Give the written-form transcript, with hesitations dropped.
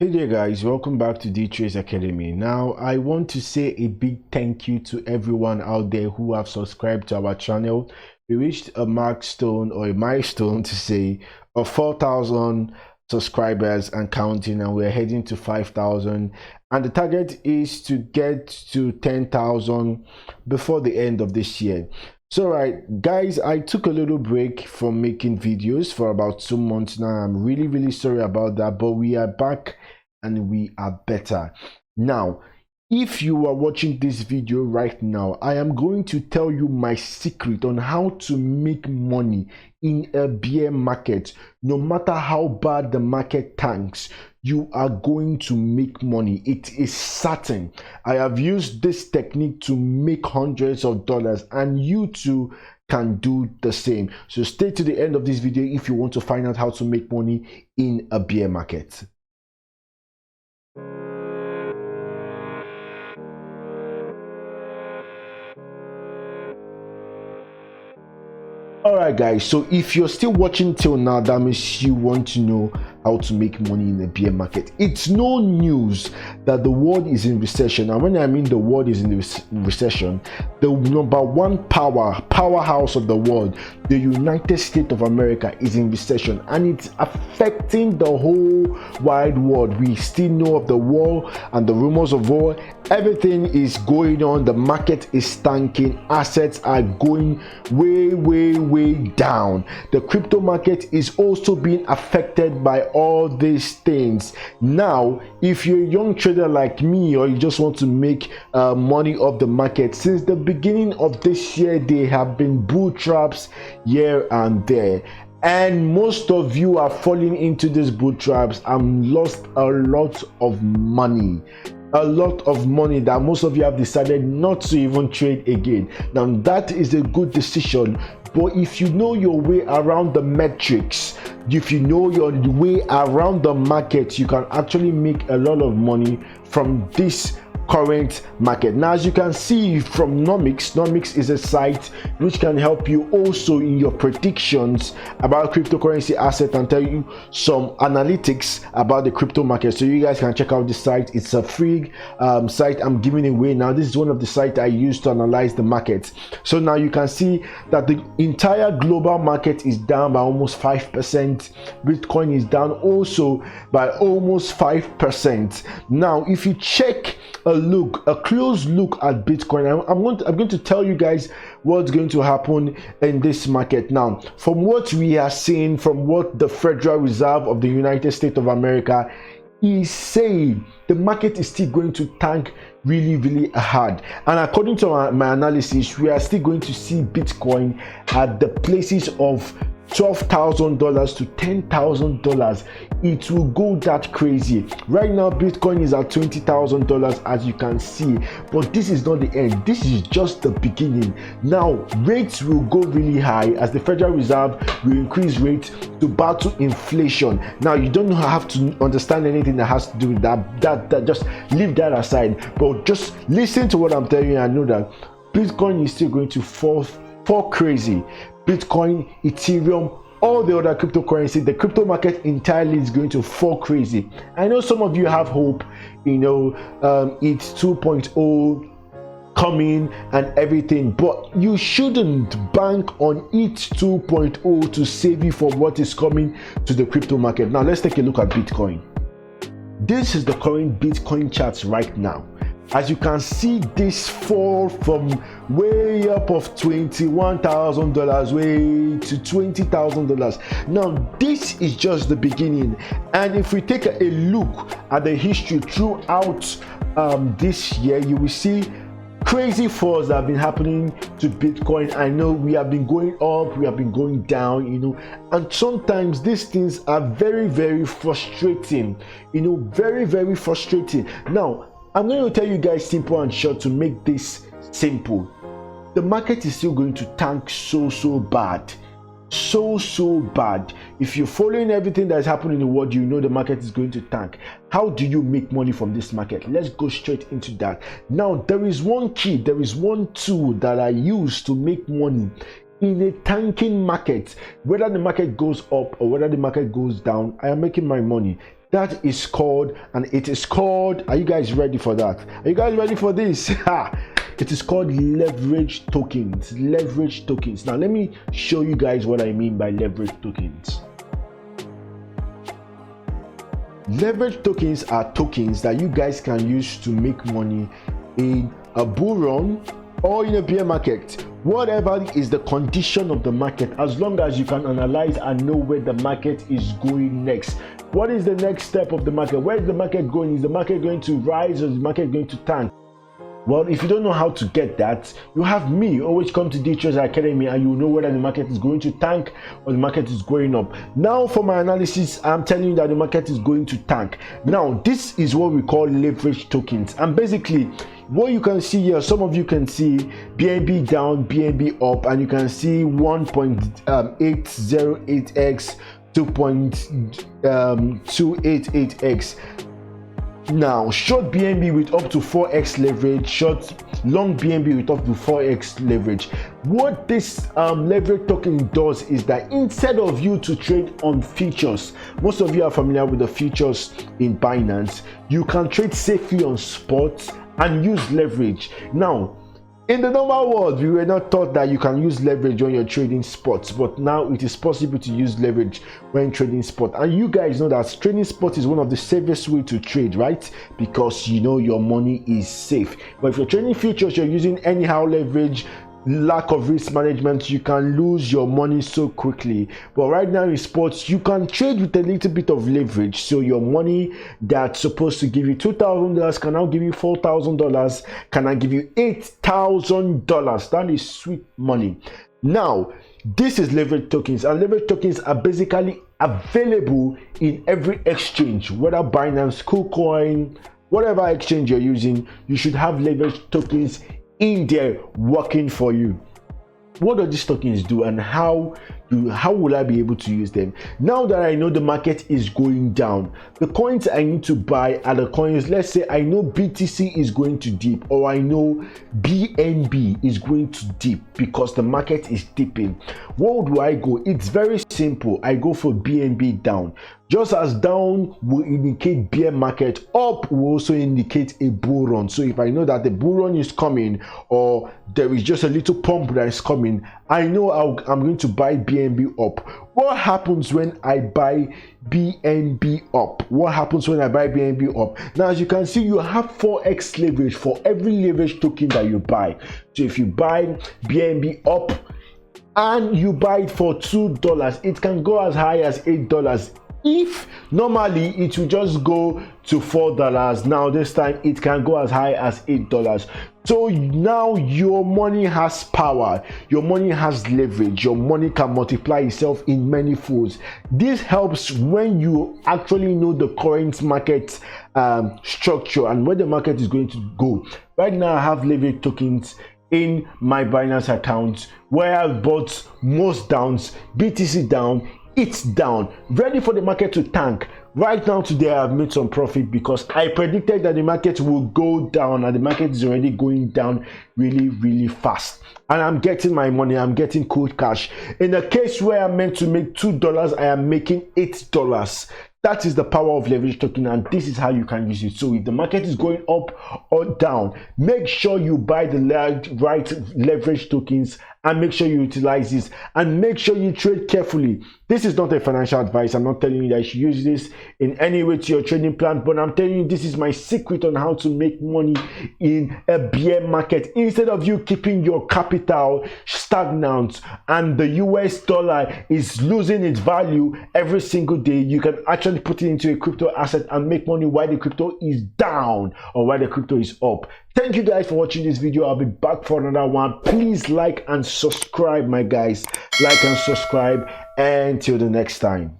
Hey there guys, welcome back to Dtrades Academy. Now I want to say a big thank you to everyone out there who have subscribed to our channel. We reached a milestone or a milestone to say of 4,000 subscribers and counting, and we're heading to 5,000, and the target is to get to 10,000 before the end of this year. So right guys, I took a little break from making videos for about 2 months now. I'm really sorry about that, but we are back and we are better now. If you are watching this video right now, I am going to tell you my secret on how to make money in a bear market. No matter how bad the market tanks, you are going to make money. It is certain. I have used this technique to make hundreds of dollars, and you too can do the same. So stay to the end of this video if you want to find out how to make money in a bear market. Alright guys, so if you're still watching till now, that means you want to know how to make money in the bear market. It's no news that the world is in recession, and when I mean the world is in recession, the number one powerhouse of the world, the United States of America, is in recession, and it's affecting the whole wide world. We still know of the war and the rumors of war. Everything is going on. The market is tanking. Assets are going way down. The crypto market is also being affected by all these things. Now, if you're a young trader like me, or you just want to make money off the market, since the beginning of this year, there have been bull traps here and there, and most of you are falling into these bull traps and lost a lot of money. That most of you have decided not to even trade again. Now that is a good decision, but if you know your way around the metrics, if you know your way around the market, you can actually make a lot of money from this current market. Now, as you can see from Nomics is a site which can help you also in your predictions about cryptocurrency asset and tell you some analytics about the crypto market. So you guys can check out this site. It's a free site I'm giving away now. This is one of the sites I use to analyze the market. So now you can see that the entire global market is down by almost 5%. Bitcoin is down also by almost 5%. Now, if you check a close look at Bitcoin, I'm going to tell you guys what's going to happen in this market. Now, from what we are seeing, from what the Federal Reserve of the United States of America is saying, the market is still going to tank really hard, and according to my analysis, we are still going to see Bitcoin at the places of $12,000 to $10,000. It will go that crazy. Right now Bitcoin is at $20,000, as you can see, but this is not the end. This is just the beginning. Now rates will go really high as the Federal Reserve will increase rates to battle inflation. Now you don't have to understand anything that has to do with that just leave that aside, but just listen to what I'm telling you and know that Bitcoin is still going to fall crazy. Bitcoin, Ethereum, all the other cryptocurrency, the crypto market entirely is going to fall crazy. I know some of you have hope, it's 2.0 coming and everything, but you shouldn't bank on it 2.0 to save you for what is coming to the crypto market. Now let's take a look at Bitcoin. This is the current Bitcoin charts right now. As you can see, this fall from way up of $21,000 way to $20,000. Now this is just the beginning, and if we take a look at the history throughout this year, you will see crazy falls that have been happening to Bitcoin. I know we have been going up, we have been going down, and sometimes these things are very frustrating, very frustrating. Now I'm going to tell you guys simple and short to make this simple. The market is still going to tank so bad. If you're following everything that's happening in the world, you know the market is going to tank. How do you make money from this market? Let's go straight into that. Now, there is one key, there is one tool that I use to make money in a tanking market. Whether the market goes up or whether the market goes down, I am making my money. That is called, and it is called, are you guys ready for that? Are you guys ready for this? It is called leverage tokens. Leverage tokens. Now let me show you guys what I mean by leverage tokens. Leverage tokens are tokens that you guys can use to make money in a bull run or in a bear market. Whatever is the condition of the market, as long as you can analyze and know where the market is going next. What is the next step of the market? Where is the market going? Is the market going to rise or is the market going to tank? Well, if you don't know how to get that, you have me. Always come to Dtrades Academy and you know whether the market is going to tank or the market is going up. Now for my analysis, I'm telling you that the market is going to tank. Now this is what we call leverage tokens, and basically what you can see here, some of you can see BNB down, BNB up, and you can see 1.808x, 2.288x. Now short BNB with up to 4x leverage, short long BNB with up to 4x leverage. What this leverage token does is that instead of you to trade on futures, most of you are familiar with the futures in Binance, you can trade safely on spots and use leverage. Now in the normal world, we were not taught that you can use leverage when you're trading spots, but now it is possible to use leverage when trading spot. And you guys know that trading spot is one of the safest way to trade, right? Because you know your money is safe. But if you're trading futures, you're using anyhow leverage, lack of risk management, you can lose your money so quickly. But right now in sports, you can trade with a little bit of leverage, so your money that's supposed to give you $2,000 can now give you $4,000, can I give you $8,000. That is sweet money. Now this is leverage tokens, and leverage tokens are basically available in every exchange, whether Binance, KuCoin, whatever exchange you're using, you should have leverage tokens in there working for you. What do these tokens do, and how will I be able to use them? Now that I know the market is going down, the coins I need to buy are the coins, let's say I know BTC is going to dip, or I know BNB is going to dip because the market is dipping. Where do I go? It's very simple. I go for BNB down. Just as down will indicate bear market, up will also indicate a bull run. So if I know that the bull run is coming, or there is just a little pump that is coming, I know I'm going to buy BNB up. What happens when I buy BNB up? What happens when I buy BNB up? Now, as you can see, you have 4x leverage for every leverage token that you buy. So if you buy BNB up and you buy it for $2, it can go as high as $8. If normally it will just go to $4, now this time it can go as high as $8. So now your money has power, your money has leverage, your money can multiply itself in many folds. This helps when you actually know the current market structure and where the market is going to go. Right now I have leverage tokens in my Binance account where I've bought most downs, BTC down, it's down, ready for the market to tank. Right now today I've made some profit because I predicted that the market will go down, and the market is already going down really fast, and I'm getting my money, I'm getting cold cash. In the case where I'm meant to make $2, I am making $8. That is the power of leverage token, and this is how you can use it. So if the market is going up or down, make sure you buy the right leverage tokens and make sure you utilize this, and make sure you trade carefully. This is not a financial advice. I'm not telling you that you should use this in any way to your trading plan, but I'm telling you this is my secret on how to make money in a bear market. Instead of you keeping your capital stagnant and the US dollar is losing its value every single day, you can actually put it into a crypto asset and make money while the crypto is down or while the crypto is up. Thank you guys for watching this video. I'll be back for another one. Please like and subscribe, my guys. Like and subscribe. Until the next time.